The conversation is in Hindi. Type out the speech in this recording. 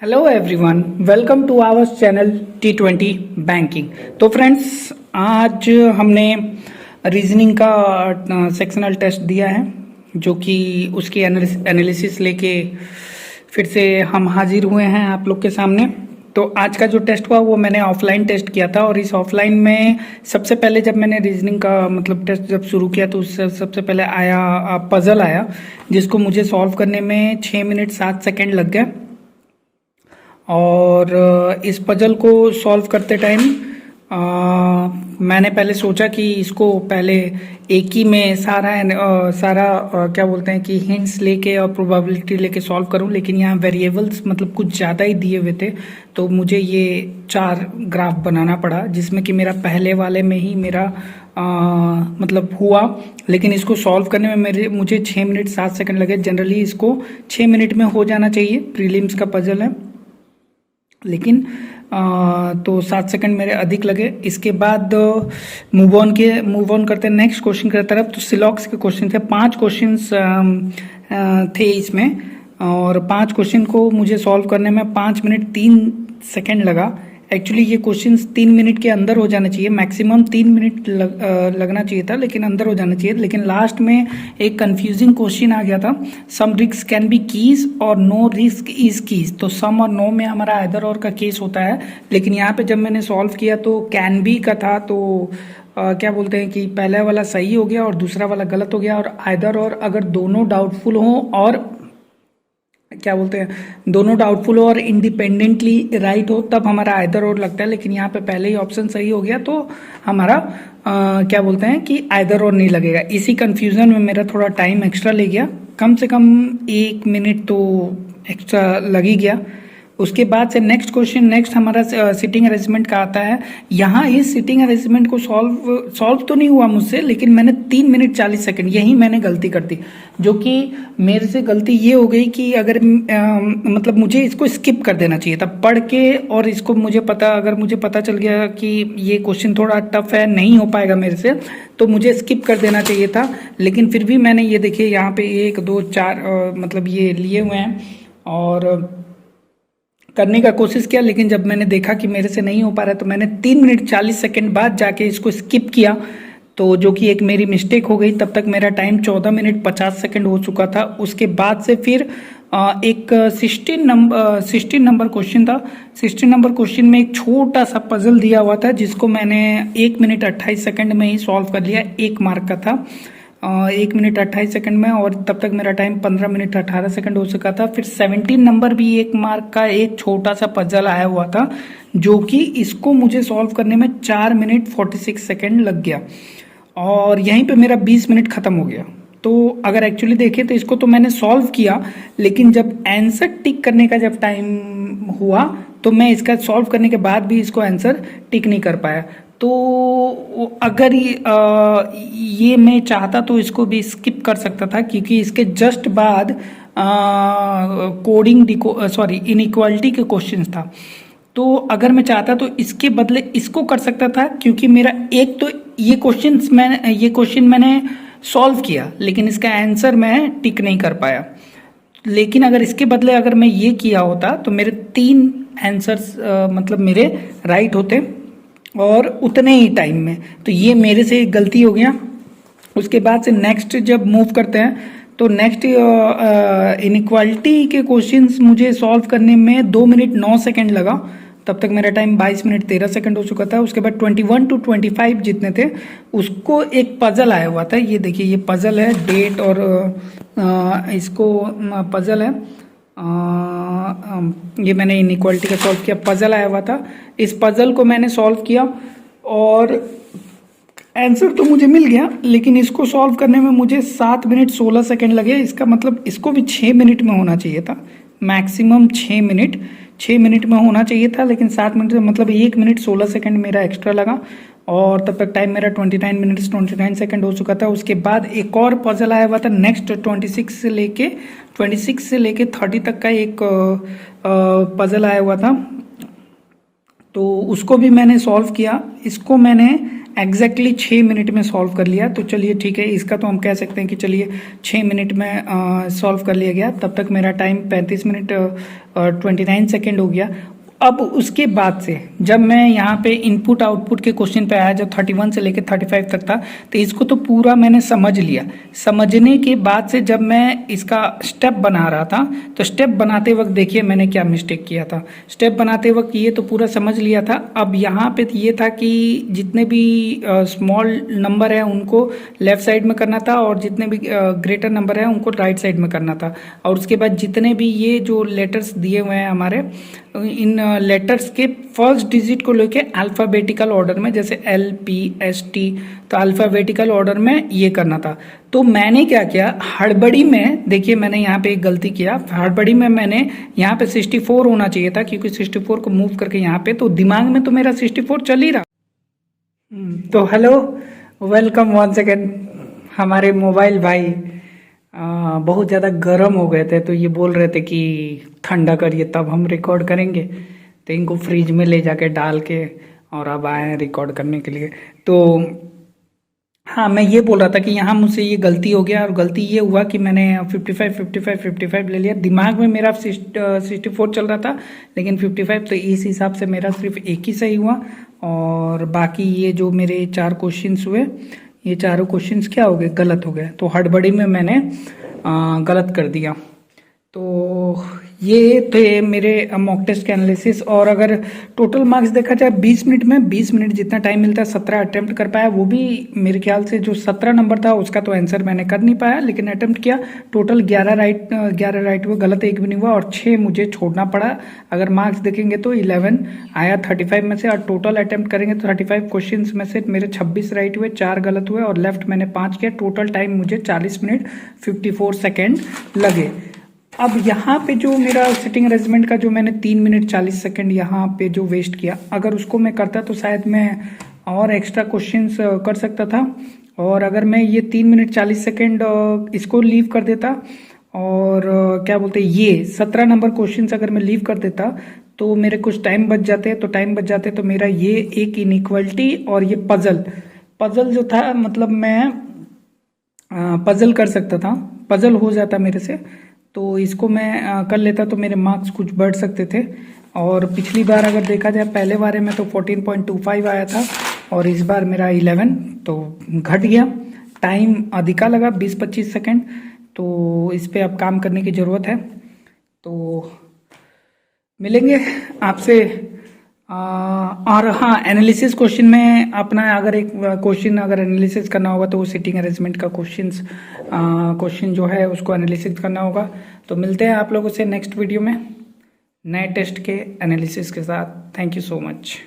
Hello everyone, welcome to our channel T20 banking. तो फ्रेंड्स, आज हमने रीजनिंग का सेक्शनल टेस्ट दिया है, जो कि उसकी एनालिसिस लेके फिर से हम हाजिर हुए हैं आप लोग के सामने। तो आज का जो टेस्ट हुआ वो मैंने ऑफलाइन टेस्ट किया था, और इस ऑफलाइन में सबसे पहले जब मैंने रीजनिंग का टेस्ट जब शुरू किया तो उससे सबसे पहले आया पजल आया, जिसको मुझे सॉल्व करने में 6 मिनट 7 सेकेंड लग गए। और इस पजल को सॉल्व करते टाइम मैंने पहले सोचा कि इसको पहले एक ही में सारा क्या बोलते हैं कि हिंट्स लेके और प्रोबेबिलिटी लेके सॉल्व करूं, लेकिन यहाँ वेरिएबल्स कुछ ज़्यादा ही दिए हुए थे, तो मुझे ये 4 ग्राफ बनाना पड़ा, जिसमें कि मेरा पहले वाले में ही मेरा हुआ, लेकिन इसको सॉल्व करने में मुझे 6 मिनट 7 सेकंड लगे। जनरली इसको 6 मिनट में हो जाना चाहिए, प्रीलिम्स का पजल है, लेकिन तो 7 सेकंड मेरे अधिक लगे। इसके बाद मूव ऑन करते हैं नेक्स्ट क्वेश्चन की तरफ। तो सिलॉक्स के क्वेश्चन थे, 5 क्वेश्चंस थे इसमें, और 5 क्वेश्चन को मुझे सॉल्व करने में 5 मिनट 3 सेकंड लगा। एक्चुअली ये क्वेश्चंस 3 मिनट के अंदर हो जाना चाहिए, मैक्सिमम 3 मिनट लगना चाहिए था, लेकिन अंदर हो जाना चाहिए। लेकिन लास्ट में एक कंफ्यूजिंग क्वेश्चन आ गया था, some risk can be keys और नो रिस्क इज कीज। तो सम और नो में हमारा आइदर और का केस होता है, लेकिन यहाँ पे जब मैंने सॉल्व किया तो कैन बी का था, तो क्या बोलते हैं कि पहला वाला सही हो गया और दूसरा वाला गलत हो गया। और आइदर और अगर दोनों डाउटफुल हो और क्या बोलते हैं दोनों डाउटफुल हो और इंडिपेंडेंटली राइट हो, तब हमारा आइदर और लगता है। लेकिन यहाँ पे पहले ही ऑप्शन सही हो गया, तो हमारा क्या बोलते हैं कि आइदर और नहीं लगेगा। इसी कंफ्यूजन में मेरा थोड़ा टाइम एक्स्ट्रा ले गया, कम से कम 1 मिनट तो एक्स्ट्रा लग ही गया। उसके बाद से नेक्स्ट हमारा सिटिंग अरेंजमेंट का आता है। यहाँ इस सिटिंग अरेंजमेंट को सॉल्व तो नहीं हुआ मुझसे, लेकिन मैंने 3 मिनट 40 सेकंड यही मैंने गलती कर दी, जो कि मेरे से गलती ये हो गई कि अगर मुझे इसको स्किप कर देना चाहिए था पढ़ के, और इसको मुझे पता चल गया कि ये क्वेश्चन थोड़ा टफ है, नहीं हो पाएगा मेरे से, तो मुझे स्किप कर देना चाहिए था। लेकिन फिर भी मैंने ये देखिए यहाँ पे 1 2 4 ये लिए हुए हैं और करने का कोशिश किया, लेकिन जब मैंने देखा कि मेरे से नहीं हो पा रहा है तो मैंने 3 मिनट 40 सेकंड बाद जाके इसको स्किप किया, तो जो कि एक मेरी मिस्टेक हो गई। तब तक मेरा टाइम 14 मिनट 50 सेकंड हो चुका था। उसके बाद से फिर एक 16 नंबर क्वेश्चन था। 16 नंबर क्वेश्चन में एक छोटा सा पजल दिया हुआ था, जिसको मैंने 1 मिनट 28 सेकंड में ही सॉल्व कर लिया। 1 मार्क का था, 1 मिनट 28 सेकंड में, और तब तक मेरा टाइम 15 मिनट 18 सेकंड हो चुका था। फिर 17 नंबर भी 1 मार्क का एक छोटा सा पजल आया हुआ था, जो कि इसको मुझे सॉल्व करने में 4 मिनट 46 सेकंड लग गया, और यहीं पे मेरा 20 मिनट खत्म हो गया। तो अगर एक्चुअली देखें तो इसको तो मैंने सॉल्व किया, लेकिन जब आंसर टिक करने का जब टाइम हुआ तो मैं इसका सॉल्व करने के बाद भी इसको आंसर टिक नहीं कर पाया। तो अगर ये मैं चाहता तो इसको भी स्किप कर सकता था, क्योंकि इसके जस्ट बाद इनइक्वालिटी के क्वेश्चंस था। तो अगर मैं चाहता तो इसके बदले इसको कर सकता था, क्योंकि मेरा एक तो ये क्वेश्चन मैंने सॉल्व किया, लेकिन इसका आंसर मैं टिक नहीं कर पाया। लेकिन अगर इसके बदले अगर मैं ये किया होता तो मेरे 3 आंसर्स मेरे राइट होते, और उतने ही टाइम में। तो ये मेरे से एक गलती हो गया। उसके बाद से नेक्स्ट जब मूव करते हैं तो नेक्स्ट इनइक्वालिटी के क्वेश्चंस मुझे सॉल्व करने में 2 मिनट 9 सेकंड लगा। तब तक मेरा टाइम 22 मिनट 13 सेकंड हो चुका था। उसके बाद 21 to 25 जितने थे, उसको एक पजल आया हुआ था। ये देखिए, ये पजल है, डेट और इसको पजल है, ये मैंने इनइक्वालिटी का सॉल्व किया, पजल आया हुआ था। इस पजल को मैंने सॉल्व किया और आंसर तो मुझे मिल गया, लेकिन इसको सॉल्व करने में मुझे 7 मिनट 16 सेकंड लगे। इसका इसको भी 6 मिनट में होना चाहिए था, मैक्सिमम 6 मिनट में होना चाहिए था, लेकिन 7 मिनट 1 मिनट 16 सेकंड मेरा एक्स्ट्रा लगा, और तब तक टाइम मेरा 29 मिनट्स 29 सेकंड हो चुका था। उसके बाद एक और पजल आया हुआ था, नेक्स्ट 26 से लेके 30 तक का एक पजल आया हुआ था, तो उसको भी मैंने सॉल्व किया। इसको मैंने एग्जैक्टली 6 मिनट में सॉल्व कर लिया। तो चलिए ठीक है, इसका तो हम कह सकते हैं कि चलिए 6 मिनट में सॉल्व कर लिया गया। तब तक मेरा टाइम 35 मिनट 29 सेकेंड हो गया। अब उसके बाद से जब मैं यहाँ पे इनपुट आउटपुट के क्वेश्चन पे आया, जब 31 से लेकर 35 तक था, तो इसको तो पूरा मैंने समझ लिया। समझने के बाद से जब मैं इसका स्टेप बना रहा था, तो स्टेप बनाते वक्त देखिए मैंने क्या मिस्टेक किया था। स्टेप बनाते वक्त ये तो पूरा समझ लिया था। अब यहाँ पे ये था कि जितने भी स्मॉल नंबर है उनको लेफ्ट साइड में करना था, और जितने भी ग्रेटर नंबर है उनको राइट साइड में करना था। और उसके बाद जितने भी ये जो लेटर्स दिए हुए हैं हमारे, इन लेटर्स के फर्स्ट डिजिट को लेके अल्फाबेटिकल ऑर्डर में, जैसे LPST, तो अल्फाबेटिकल ऑर्डर में ये करना था। तो मैंने क्या किया, हड़बड़ी में, देखिए मैंने यहाँ पे एक गलती किया। हड़बड़ी में मैंने यहाँ पे 64 होना चाहिए था, क्योंकि 64 को मूव करके यहाँ पे, तो दिमाग में तो मेरा 64 चल ही रहा। तो हेलो, वेलकम वंस अगेन। हमारे मोबाइल भाई बहुत ज़्यादा गर्म हो गए थे, तो ये बोल रहे थे कि ठंडा करिए तब हम रिकॉर्ड करेंगे। तो इनको फ्रिज में ले जाके डाल के और अब आए हैं रिकॉर्ड करने के लिए। तो हाँ, मैं ये बोल रहा था कि यहाँ मुझसे ये गलती हो गया, और गलती ये हुआ कि मैंने 55 ले लिया। दिमाग में मेरा 64 चल रहा था, लेकिन 55, तो इस हिसाब से मेरा सिर्फ एक ही सही हुआ। और बाकी ये जो मेरे 4 क्वेश्चंस हुए, ये चारों क्वेश्चंस क्या हो गए, गलत हो गए। तो हड़बड़ी में मैंने गलत कर दिया। तो ये थे मेरे मॉक टेस्ट के एनालिसिस। और अगर टोटल मार्क्स देखा जाए 20 मिनट में, 20 मिनट जितना टाइम मिलता है 17 अटेम्प्ट कर पाया। वो भी मेरे ख्याल से जो 17 नंबर था उसका तो आंसर मैंने कर नहीं पाया, लेकिन अटेम्प्ट किया। टोटल 11 राइट हुए, गलत एक भी नहीं हुआ, और 6 मुझे छोड़ना पड़ा। अगर मार्क्स देखेंगे तो 11 आया 35 में से, और टोटल अटेम्प्ट करेंगे तो 35 क्वेश्चन में से मेरे 26 राइट हुए, 4 गलत हुए, और लेफ्ट मैंने 5 किया। टोटल टाइम मुझे 40 मिनट 54 सेकेंड लगे। अब यहाँ पे जो मेरा सिटिंग अरेंजमेंट का जो मैंने 3 मिनट 40 सेकेंड यहाँ पे जो वेस्ट किया, अगर उसको मैं करता तो शायद मैं और एक्स्ट्रा क्वेश्चंस कर सकता था। और अगर मैं ये 3 मिनट 40 सेकेंड इसको लीव कर देता, और क्या बोलते हैं, ये 17 नंबर क्वेश्चंस अगर मैं लीव कर देता, तो मेरे कुछ टाइम बच जाते। तो मेरा ये एक इनइक्वलिटी और ये पजल जो था, मतलब मैं पजल कर सकता था, पजल हो जाता मेरे से। तो इसको मैं कर लेता तो मेरे मार्क्स कुछ बढ़ सकते थे। और पिछली बार अगर देखा जाए, पहले बारे में तो 14.25 आया था, और इस बार मेरा 11, तो घट गया। टाइम अधिका लगा, 20-25 सेकेंड। तो इस पे अब काम करने की ज़रूरत है। तो मिलेंगे आपसे। और हाँ, एनालिसिस क्वेश्चन में अपना अगर एक क्वेश्चन अगर एनालिसिस करना होगा, तो वो सिटिंग अरेंजमेंट का क्वेश्चन जो है उसको एनालिसिस करना होगा। तो मिलते हैं आप लोगों से नेक्स्ट वीडियो में नए टेस्ट के एनालिसिस के साथ। Thank you so much.